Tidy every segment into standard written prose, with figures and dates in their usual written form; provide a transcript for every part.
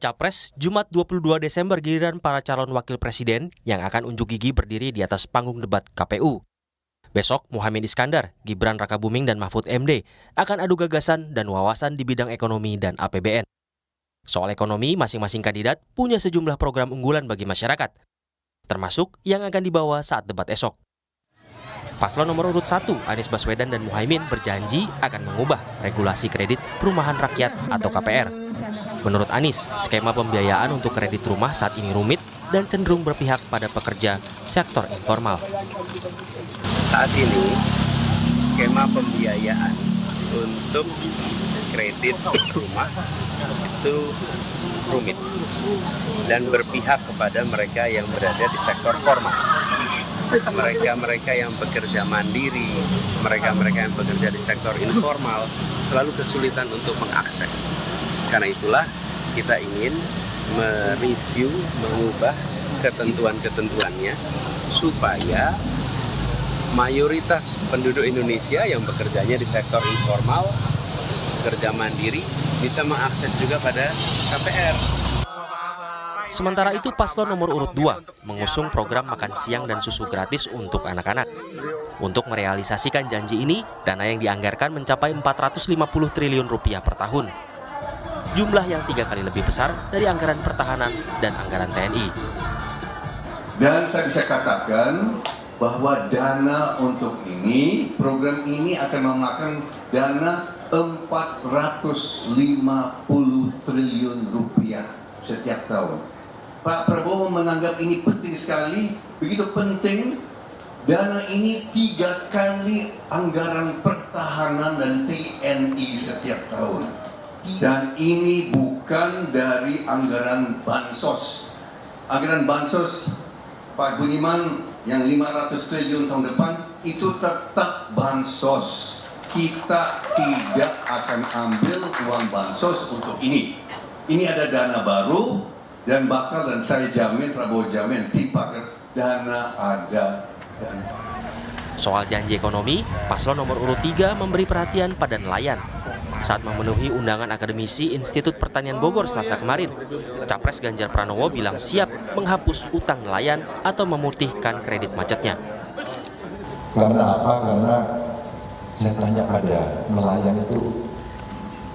Capres, Jumat 22 Desember giliran para calon wakil presiden yang akan unjuk gigi berdiri di atas panggung debat KPU. Besok, Muhaimin Iskandar, Gibran Rakabuming, dan Mahfud MD akan adu gagasan dan wawasan di bidang ekonomi dan APBN. Soal ekonomi, masing-masing kandidat punya sejumlah program unggulan bagi masyarakat, termasuk yang akan dibawa saat debat esok. Paslon nomor urut 1, Anies Baswedan dan Muhaimin berjanji akan mengubah regulasi kredit perumahan rakyat atau KPR. Menurut Anies, skema pembiayaan untuk kredit rumah saat ini rumit dan cenderung berpihak pada pekerja sektor informal. Saat ini, skema pembiayaan untuk kredit rumah itu rumit dan berpihak kepada mereka yang berada di sektor formal. Mereka-mereka yang bekerja mandiri, mereka-mereka yang bekerja di sektor informal selalu kesulitan untuk mengakses. Karena itulah kita ingin mereview, mengubah ketentuan-ketentuannya supaya mayoritas penduduk Indonesia yang bekerjanya di sektor informal, bekerja mandiri, bisa mengakses juga pada KPR. Sementara itu, paslon nomor urut 2 mengusung program makan siang dan susu gratis untuk anak-anak. Untuk merealisasikan janji ini, dana yang dianggarkan mencapai 450 triliun rupiah per tahun. Jumlah yang 3 kali lebih besar dari anggaran pertahanan dan anggaran TNI. Dan saya bisa katakan bahwa dana untuk ini, program ini akan memakan dana 450 triliun rupiah setiap tahun. Pak Prabowo menganggap ini penting sekali, begitu penting, dana ini 3 kali anggaran pertahanan dan TNI setiap tahun. Dan ini bukan dari anggaran bansos. Anggaran bansos Pak Budiman yang 500 triliun tahun depan itu tetap bansos. Kita tidak akan ambil uang bansos untuk ini. Ini ada dana baru dan saya jamin, Prabowo jamin, dipakai dana ada. Soal janji ekonomi, paslon nomor urut 3 memberi perhatian pada nelayan. Saat memenuhi undangan akademisi Institut Pertanian Bogor Selasa kemarin, Capres Ganjar Pranowo bilang siap menghapus utang nelayan atau memutihkan kredit macetnya. Karena apa? Karena saya tanya pada nelayan itu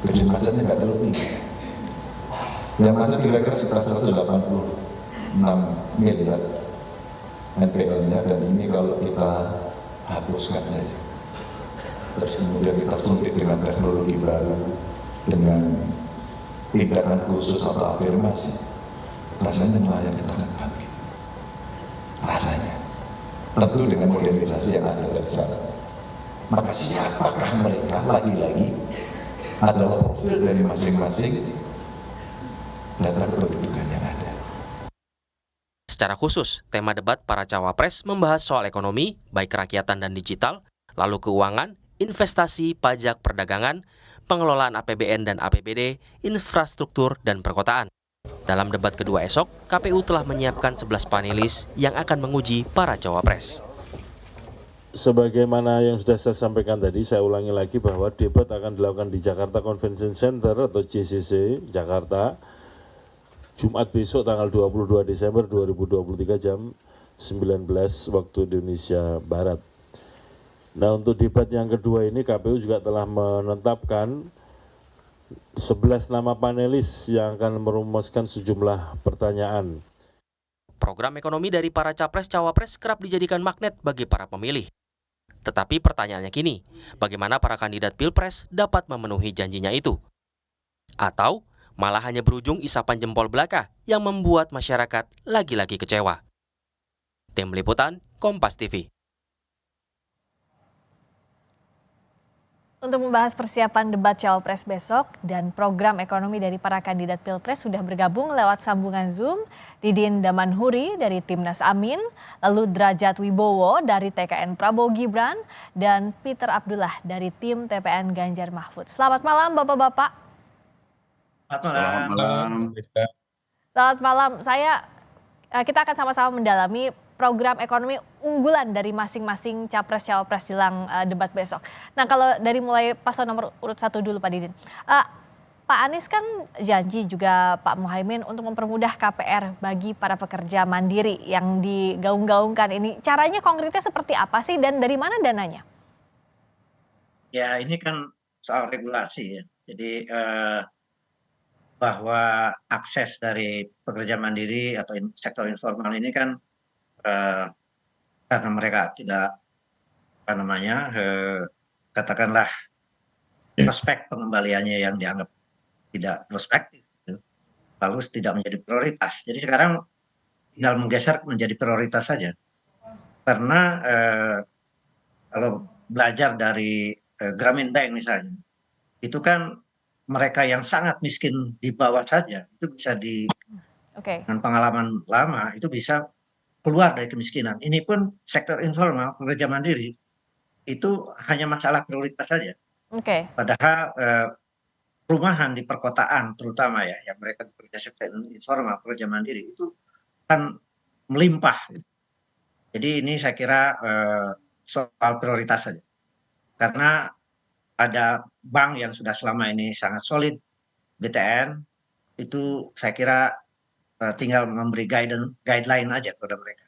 kredit macetnya nggak terlalu tinggi. Yang macet kira-kira sekitar 186 miliar NPL-nya, dan ini kalau kita hapuskan saja, terus kemudian kita suntik dengan teknologi baru, dengan tindakan khusus atau afirmasi, rasanya nelayan kita akan bangkit. Rasanya. Tentu dengan modernisasi yang ada dari sana. Maka siapakah mereka? Lagi-lagi adalah profil dari masing-masing data kependudukan yang ada. Secara khusus, tema debat para cawapres membahas soal ekonomi, baik kerakyatan dan digital, lalu keuangan, investasi, pajak, perdagangan, pengelolaan APBN dan APBD, infrastruktur, dan perkotaan. Dalam debat kedua esok, KPU telah menyiapkan 11 panelis yang akan menguji para cawapres. Sebagaimana yang sudah saya sampaikan tadi, saya ulangi lagi bahwa debat akan dilakukan di Jakarta Convention Center atau JCC, Jakarta, Jumat besok tanggal 22 Desember 2023 jam 19 waktu Indonesia Barat. Nah, untuk debat yang kedua ini KPU juga telah menetapkan 11 nama panelis yang akan merumuskan sejumlah pertanyaan. Program ekonomi dari para capres-cawapres kerap dijadikan magnet bagi para pemilih. Tetapi pertanyaannya kini, bagaimana para kandidat Pilpres dapat memenuhi janjinya itu? Atau malah hanya berujung isapan jempol belaka yang membuat masyarakat lagi-lagi kecewa? Tim Liputan, Kompas TV. Untuk membahas persiapan debat Cawapres besok dan program ekonomi dari para kandidat Pilpres sudah bergabung lewat sambungan Zoom Didin Damanhuri dari Timnas Amin, lalu Derajat Wibowo dari TKN Prabowo Gibran, dan Peter Abdullah dari tim TPN Ganjar Mahfud. Selamat malam Bapak-Bapak. Selamat malam. Selamat malam. Kita akan sama-sama mendalami program ekonomi unggulan dari masing-masing capres-cawapres jelang debat besok. Nah, kalau dari mulai paslon nomor urut 1 dulu Pak Didin. Pak Anies kan janji juga Pak Muhaimin untuk mempermudah KPR bagi para pekerja mandiri yang digaung-gaungkan ini. Caranya konkretnya seperti apa sih dan dari mana dananya? Ya, ini kan soal regulasi ya. Jadi bahwa akses dari pekerja mandiri atau sektor informal ini kan karena mereka tidak apa namanya katakanlah prospek pengembaliannya yang dianggap tidak prospektif, gitu, lalu tidak menjadi prioritas. Jadi sekarang tinggal menggeser menjadi prioritas saja. Karena kalau belajar dari Grameen Bank misalnya, itu kan mereka yang sangat miskin di bawah saja itu bisa dengan pengalaman lama itu bisa keluar dari kemiskinan. Ini pun sektor informal, pekerja mandiri itu hanya masalah prioritas saja. Padahal perumahan di perkotaan terutama ya, yang mereka bekerja sektor informal, pekerja mandiri itu kan melimpah. Jadi ini saya kira soal prioritas saja. Karena ada bank yang sudah selama ini sangat solid, BTN, itu saya kira tinggal memberi guideline aja kepada mereka.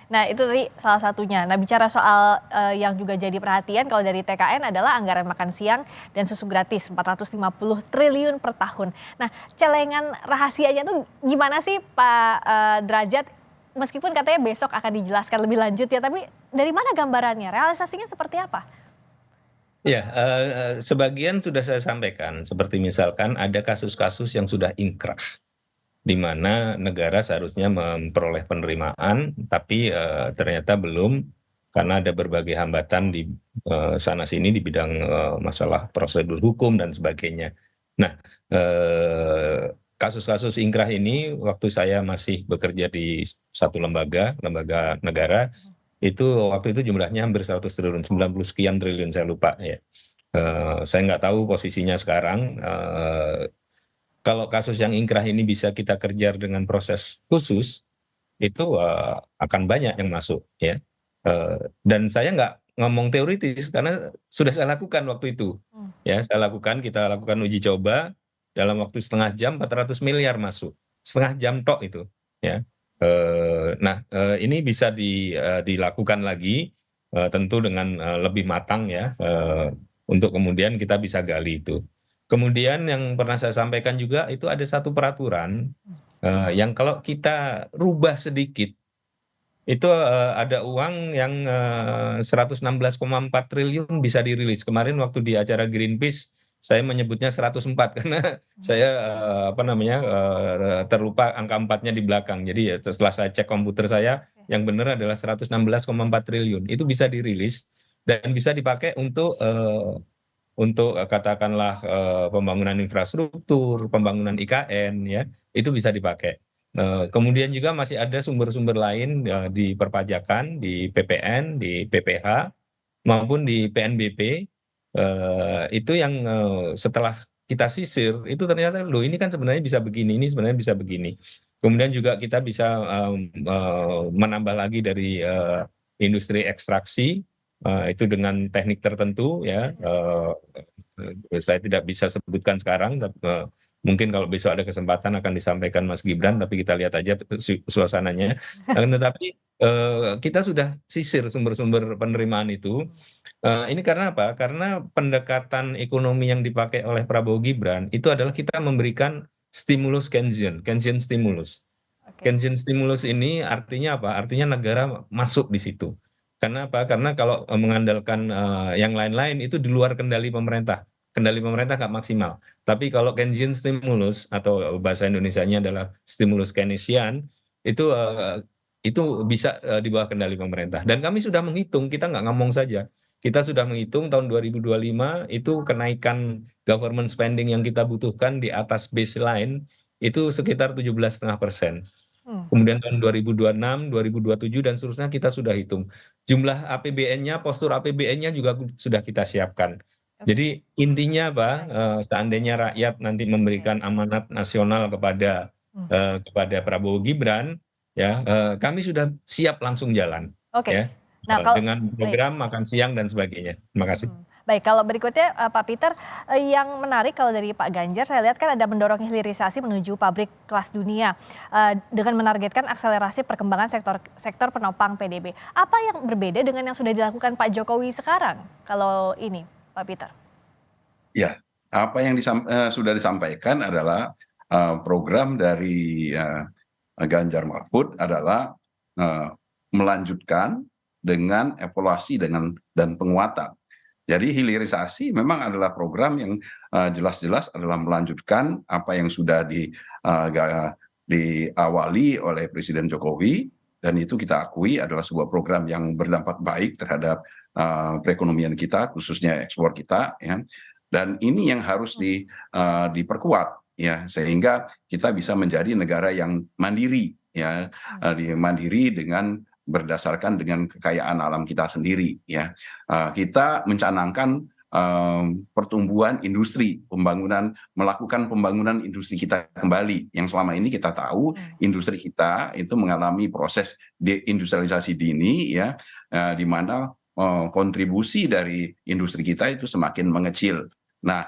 Nah itu tadi salah satunya. Nah bicara soal yang juga jadi perhatian kalau dari TKN adalah anggaran makan siang dan susu gratis 450 triliun per tahun. Nah celengan rahasianya tuh gimana sih Pak Derajat? Meskipun katanya besok akan dijelaskan lebih lanjut ya, tapi dari mana gambarannya? Realisasinya seperti apa? Ya, sebagian sudah saya sampaikan, seperti misalkan ada kasus-kasus yang sudah inkrah, di mana negara seharusnya memperoleh penerimaan, tapi ternyata belum, karena ada berbagai hambatan di sana-sini di bidang masalah prosedur hukum dan sebagainya. Nah, kasus-kasus inkrah ini, waktu saya masih bekerja di satu lembaga negara, itu waktu itu jumlahnya hampir 100 triliun, 90 sekian triliun, saya lupa ya. Saya nggak tahu posisinya sekarang. Kalau kasus yang inkrah ini bisa kita kejar dengan proses khusus, itu akan banyak yang masuk ya. Dan saya nggak ngomong teoritis karena sudah saya lakukan waktu itu. Ya, kita lakukan uji coba dalam waktu setengah jam 400 miliar masuk. Setengah jam tok itu ya. Nah, ini bisa dilakukan lagi tentu dengan lebih matang ya, untuk kemudian kita bisa gali itu. Kemudian yang pernah saya sampaikan juga itu ada satu peraturan yang kalau kita rubah sedikit itu ada uang yang 116,4 triliun bisa dirilis. Kemarin waktu di acara Greenpeace saya menyebutnya 104 karena saya terlupa angka 4-nya di belakang. Jadi ya setelah saya cek komputer saya yang benar adalah 116,4 triliun. Itu bisa dirilis dan bisa dipakai untuk katakanlah pembangunan infrastruktur, pembangunan IKN ya, itu bisa dipakai. Kemudian juga masih ada sumber-sumber lain di perpajakan, di PPN, di PPH maupun di PNBP. Itu yang setelah kita sisir itu ternyata loh ini kan sebenarnya bisa begini, ini sebenarnya bisa begini. Kemudian juga kita bisa menambah lagi dari industri ekstraksi itu dengan teknik tertentu ya. Saya tidak bisa sebutkan sekarang, tapi mungkin kalau besok ada kesempatan akan disampaikan Mas Gibran, tapi kita lihat aja suasananya. Tetapi kita sudah sisir sumber-sumber penerimaan itu. Ini karena apa? Karena pendekatan ekonomi yang dipakai oleh Prabowo Gibran itu adalah kita memberikan stimulus Keynesian stimulus. Keynesian stimulus ini artinya apa? Artinya negara masuk di situ. Karena apa? Karena kalau mengandalkan yang lain-lain itu di luar kendali pemerintah. Kendali pemerintah nggak maksimal. Tapi kalau Keynesian stimulus atau bahasa Indonesianya adalah stimulus Keynesian itu bisa di bawah kendali pemerintah. Dan kami sudah menghitung, kita nggak ngomong saja. Kita sudah menghitung tahun 2025 itu kenaikan government spending yang kita butuhkan di atas baseline itu sekitar 17,5%. Kemudian tahun 2026, 2027 dan seterusnya kita sudah hitung. Jumlah APBN-nya, postur APBN-nya juga sudah kita siapkan. Jadi intinya apa? Seandainya rakyat nanti memberikan amanat nasional kepada Prabowo Gibran, ya kami sudah siap langsung jalan. Ya. Nah, dengan program makan siang dan sebagainya. Terima kasih. Baik, kalau berikutnya Pak Peter, yang menarik kalau dari Pak Ganjar saya lihat kan ada mendorong hilirisasi menuju pabrik kelas dunia dengan menargetkan akselerasi perkembangan sektor penopang PDB. Apa yang berbeda dengan yang sudah dilakukan Pak Jokowi sekarang kalau ini Pak Peter? Ya, apa yang sudah disampaikan adalah program dari Ganjar Mahfud adalah melanjutkan dengan evaluasi dan penguatan. Jadi hilirisasi memang adalah program yang jelas-jelas adalah melanjutkan apa yang sudah diawali oleh Presiden Jokowi, dan itu kita akui adalah sebuah program yang berdampak baik terhadap perekonomian kita, khususnya ekspor kita, ya. Dan ini yang harus diperkuat, ya, sehingga kita bisa menjadi negara yang mandiri, ya, mandiri berdasarkan dengan kekayaan alam kita sendiri, ya. Kita mencanangkan pertumbuhan industri, melakukan pembangunan industri kita kembali, yang selama ini kita tahu industri kita itu mengalami proses deindustrialisasi dini, ya, di mana kontribusi dari industri kita itu semakin mengecil. Nah,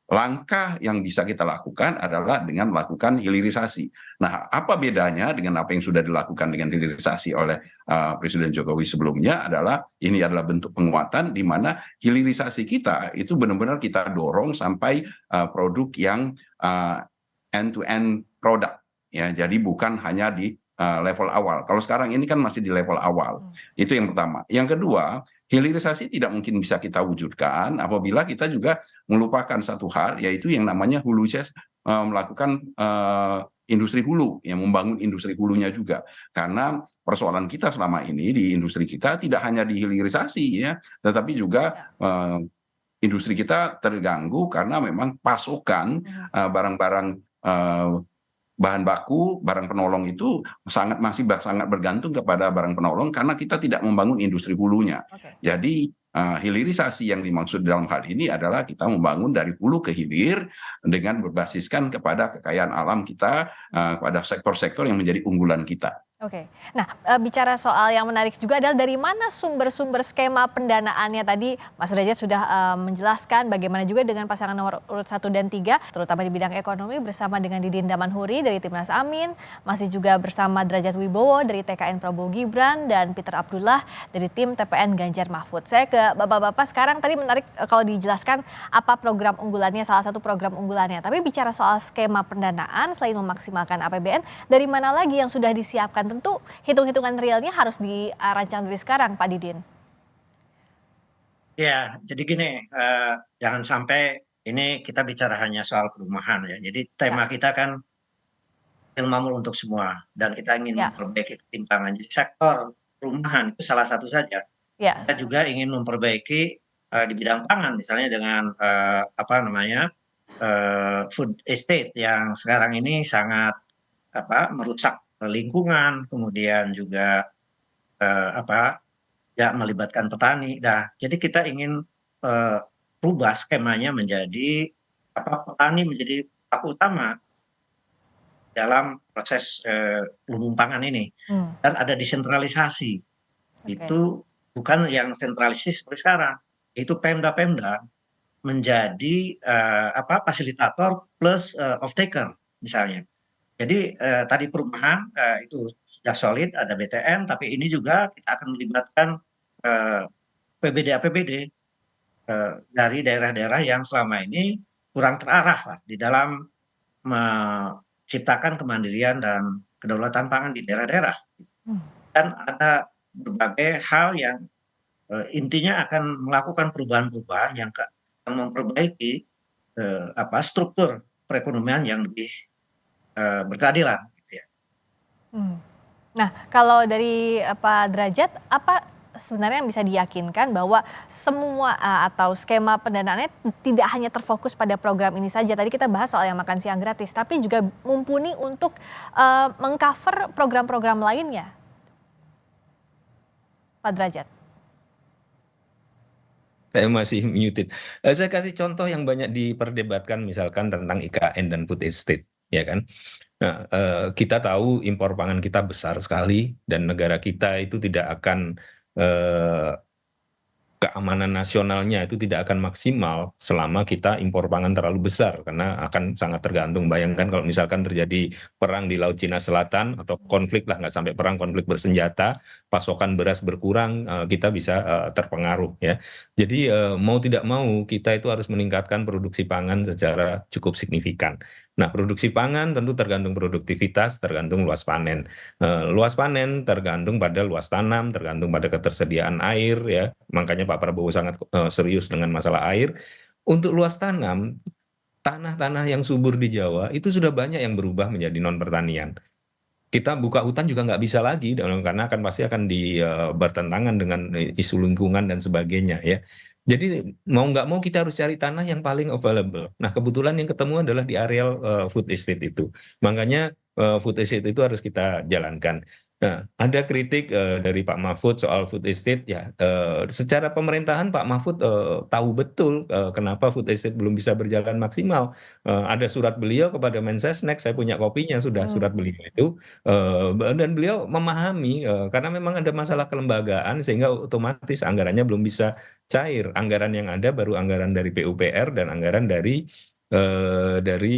langkah yang bisa kita lakukan adalah dengan melakukan hilirisasi. Nah, apa bedanya dengan apa yang sudah dilakukan dengan hilirisasi oleh Presiden Jokowi sebelumnya ini adalah bentuk penguatan di mana hilirisasi kita itu benar-benar kita dorong sampai produk yang end-to-end product, ya. Jadi bukan hanya di level awal. Kalau sekarang ini kan masih di level awal. Itu yang pertama. Yang kedua, hilirisasi tidak mungkin bisa kita wujudkan apabila kita juga melupakan satu hal, yaitu yang namanya hulu melakukan industri hulu, yang membangun industri hulunya juga. Karena persoalan kita selama ini di industri kita tidak hanya di hilirisasi, ya, tetapi juga industri kita terganggu karena memang pasokan barang-barang bahan baku, barang penolong itu masih sangat bergantung kepada barang penolong karena kita tidak membangun industri hulunya. Jadi hilirisasi yang dimaksud dalam hal ini adalah kita membangun dari hulu ke hilir dengan berbasiskan kepada kekayaan alam kita, pada sektor-sektor yang menjadi unggulan kita. Oke, nah bicara soal yang menarik juga adalah dari mana sumber-sumber skema pendanaannya tadi Mas Derajat sudah menjelaskan bagaimana juga dengan pasangan nomor urut 1 dan 3 terutama di bidang ekonomi bersama dengan Didin Damanhuri dari Timnas Amin, masih juga bersama Drajat Wibowo dari TKN Prabowo Gibran dan Peter Abdullah dari tim TPN Ganjar Mahfud. Saya ke Bapak-bapak sekarang, tadi menarik kalau dijelaskan apa program unggulannya, salah satu program unggulannya. Tapi bicara soal skema pendanaan selain memaksimalkan APBN, dari mana lagi yang sudah disiapkan? Tentu hitung-hitungan realnya harus dirancang dari sekarang, Pak Didin. Ya, jadi gini, jangan sampai ini kita bicara hanya soal perumahan, ya. Jadi tema kita kan Ilmu untuk semua, dan kita ingin memperbaiki ketimpangan. Jadi sektor perumahan itu salah satu saja. Kita juga ingin memperbaiki di bidang pangan, misalnya dengan food estate yang sekarang ini sangat merusak lingkungan, kemudian juga ya melibatkan petani. Nah, jadi kita ingin rubah skemanya menjadi petani menjadi pelaku utama dalam proses lumbung pangan ini, dan ada desentralisasi. Itu bukan yang sentralistis seperti sekarang. Itu Pemda-Pemda menjadi fasilitator plus off-taker misalnya. Jadi tadi perumahan itu sudah solid, ada BTN, tapi ini juga kita akan melibatkan PBD-APBD dari daerah-daerah yang selama ini kurang terarah lah di dalam menciptakan kemandirian dan kedaulatan pangan di daerah-daerah. Dan ada berbagai hal yang intinya akan melakukan perubahan-perubahan yang memperbaiki struktur perekonomian yang lebih berkeadilan. Gitu ya. Nah, kalau dari Pak Derajat, apa sebenarnya yang bisa diyakinkan bahwa semua atau skema pendanaannya tidak hanya terfokus pada program ini saja. Tadi kita bahas soal yang makan siang gratis, tapi juga mumpuni untuk mengcover program-program lainnya. Pak Derajat. Saya masih muted. Saya kasih contoh yang banyak diperdebatkan, misalkan tentang IKN dan food estate, ya kan? Nah, kita tahu impor pangan kita besar sekali dan negara kita itu tidak akan keamanan nasionalnya itu tidak akan maksimal selama kita impor pangan terlalu besar, karena akan sangat tergantung. Bayangkan kalau misalkan terjadi perang di Laut Cina Selatan atau konflik lah, nggak sampai perang, konflik bersenjata, pasokan beras berkurang, kita bisa terpengaruh ya. Jadi mau tidak mau kita itu harus meningkatkan produksi pangan secara cukup signifikan. Nah, produksi pangan tentu tergantung produktivitas, tergantung luas panen. Luas panen tergantung pada luas tanam, tergantung pada ketersediaan air ya. Makanya Pak Prabowo sangat serius dengan masalah air. Untuk luas tanam, tanah-tanah yang subur di Jawa itu sudah banyak yang berubah menjadi non pertanian. Kita buka hutan juga nggak bisa lagi karena pasti akan bertentangan dengan isu lingkungan dan sebagainya ya. Jadi mau nggak mau kita harus cari tanah yang paling available. Nah, kebetulan yang ketemu adalah di areal food estate itu. Makanya food estate itu harus kita jalankan. Nah, ada kritik dari Pak Mahfud soal food estate ya. Secara pemerintahan Pak Mahfud tahu betul kenapa food estate belum bisa berjalan maksimal. Ada surat beliau kepada Mensesnek, saya punya kopinya sudah surat beliau itu, dan beliau memahami karena memang ada masalah kelembagaan sehingga otomatis anggarannya belum bisa cair. Anggaran yang ada baru anggaran dari PUPR dan anggaran dari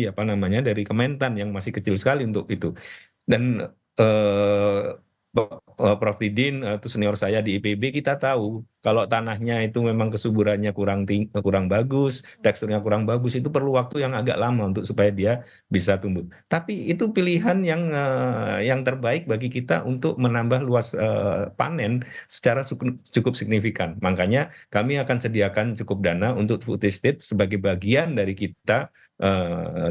apa namanya, dari Kementan yang masih kecil sekali untuk itu. Dan Prof. Didin itu senior saya di IPB, kita tahu kalau tanahnya itu memang kesuburannya kurang bagus, teksturnya kurang bagus, itu perlu waktu yang agak lama untuk supaya dia bisa tumbuh. Tapi itu pilihan yang terbaik bagi kita untuk menambah luas panen secara cukup signifikan. Makanya kami akan sediakan cukup dana untuk food estate sebagai bagian dari kita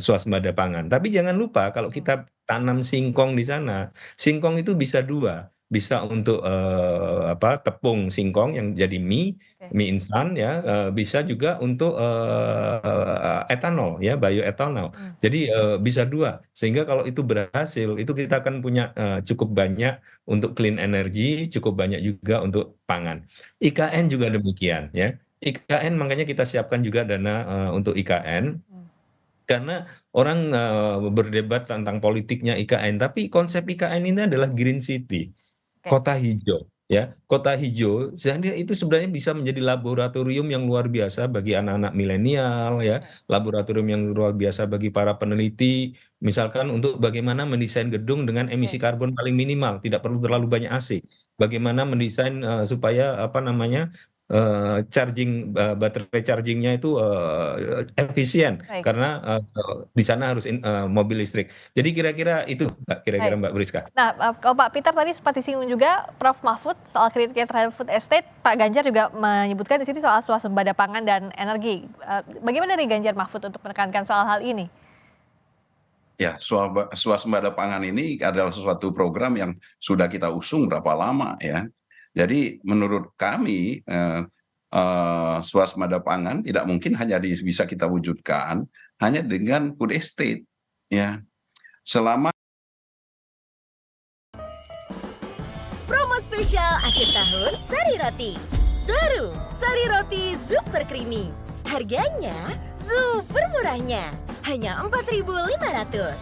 swasembada pangan. Tapi jangan lupa kalau kita tanam singkong di sana, singkong itu bisa dua, bisa untuk tepung singkong yang jadi mie instan ya, bisa juga untuk etanol ya, bioetanol. Jadi bisa dua, sehingga kalau itu berhasil itu kita akan punya cukup banyak untuk clean energy, cukup banyak juga untuk pangan. IKN juga demikian ya. IKN makanya kita siapkan juga dana untuk IKN. Karena orang berdebat tentang politiknya IKN, tapi konsep IKN ini adalah Green City, kota hijau. Ya, kota hijau, sehingga itu sebenarnya bisa menjadi laboratorium yang luar biasa bagi anak-anak milenial, ya, laboratorium yang luar biasa bagi para peneliti, misalkan untuk bagaimana mendesain gedung dengan emisi karbon paling minimal, tidak perlu terlalu banyak AC, bagaimana mendesain supaya apa namanya baterai chargingnya itu efisien karena di sana harus mobil listrik. Jadi kira-kira itu kira-kira Mbak Briska. Nah, kalau Pak Peter tadi sempat disinggung juga Prof Mahfud soal kritiknya terhadap food estate, Pak Ganjar juga menyebutkan di sini soal swasembada pangan dan energi. Bagaimana dari Ganjar Mahfud untuk menekankan soal hal ini? Ya, swasembada pangan ini adalah suatu program yang sudah kita usung berapa lama ya. Jadi menurut kami swasembada pangan tidak mungkin hanya bisa kita wujudkan hanya dengan food estate ya. Selama promo spesial akhir tahun Sari Roti. Baru Sari Roti Super Creamy. Harganya super murahnya, hanya 4.500.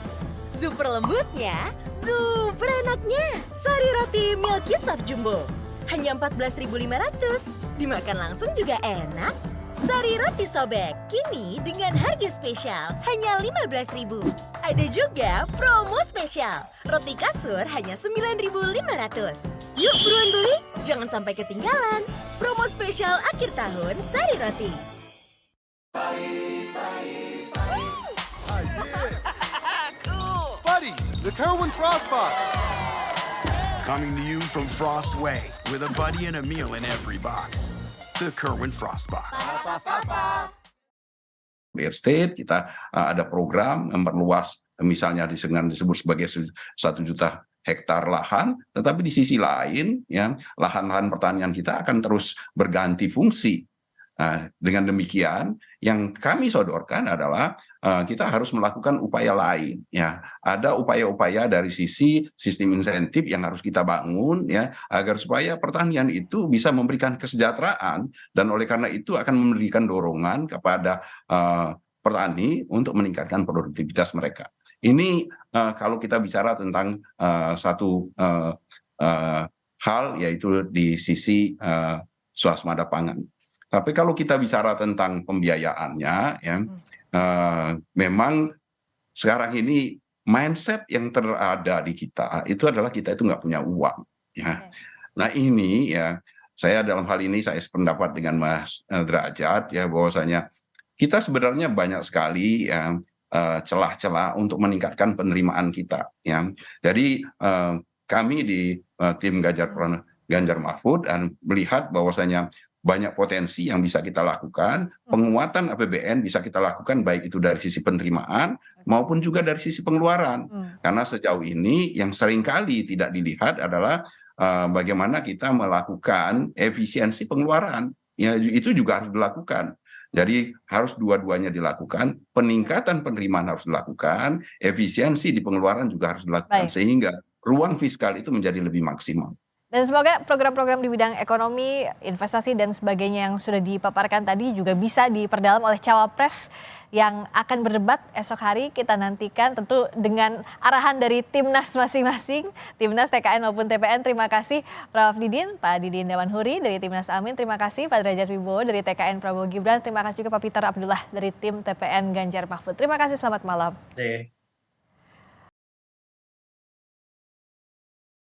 Super lembutnya, super enaknya. Sari Roti Milky Soft Jumbo. Hanya 14.500, dimakan langsung juga enak. Sari Roti Sobek, kini dengan harga spesial hanya 15.000. Ada juga promo spesial, roti kasur hanya 9.500. Yuk buruan beli, jangan sampai ketinggalan. Promo spesial akhir tahun Sari Roti. Buddies, the Kerwin Frost Box. Coming to you from Frostway, with a buddy and a meal in every box. The Kerwin Frost Box. Real estate, kita ada program memperluas, misalnya disebut sebagai 1 juta hektar lahan, tetapi di sisi lain, ya, lahan-lahan pertanian kita akan terus berganti fungsi. Dengan demikian, yang kami sodorkan adalah kita harus melakukan upaya lain. Ya, ada upaya-upaya dari sisi sistem insentif yang harus kita bangun, ya, agar supaya pertanian itu bisa memberikan kesejahteraan dan oleh karena itu akan memberikan dorongan kepada petani untuk meningkatkan produktivitas mereka. Ini kalau kita bicara tentang satu hal, yaitu di sisi swasembada pangan. Tapi kalau kita bicara tentang pembiayaannya, ya, memang sekarang ini mindset yang terada di kita itu adalah kita itu nggak punya uang. Ya. Nah ini ya, saya dalam hal ini saya sependapat dengan Mas Derajat ya, bahwasanya kita sebenarnya banyak sekali ya, celah-celah untuk meningkatkan penerimaan kita. Ya. Jadi kami di tim Ganjar Mahfud dan melihat bahwasanya banyak potensi yang bisa kita lakukan, penguatan APBN bisa kita lakukan baik itu dari sisi penerimaan maupun juga dari sisi pengeluaran. Karena sejauh ini yang seringkali tidak dilihat adalah bagaimana kita melakukan efisiensi pengeluaran. Ya, itu juga harus dilakukan. Jadi harus dua-duanya dilakukan, peningkatan penerimaan harus dilakukan, efisiensi di pengeluaran juga harus dilakukan, sehingga ruang fiskal itu menjadi lebih maksimal. Dan semoga program-program di bidang ekonomi, investasi dan sebagainya yang sudah dipaparkan tadi juga bisa diperdalam oleh cawapres yang akan berdebat esok hari. Kita nantikan tentu dengan arahan dari timnas masing-masing, timnas TKN maupun TPN. Terima kasih Prof. Didin, Pak Didin Damanhuri dari timnas Amin. Terima kasih Pak Derajat Wibowo dari TKN Prabowo Gibran. Terima kasih juga Pak Peter Abdullah dari tim TPN Ganjar Mahfud. Terima kasih, selamat malam.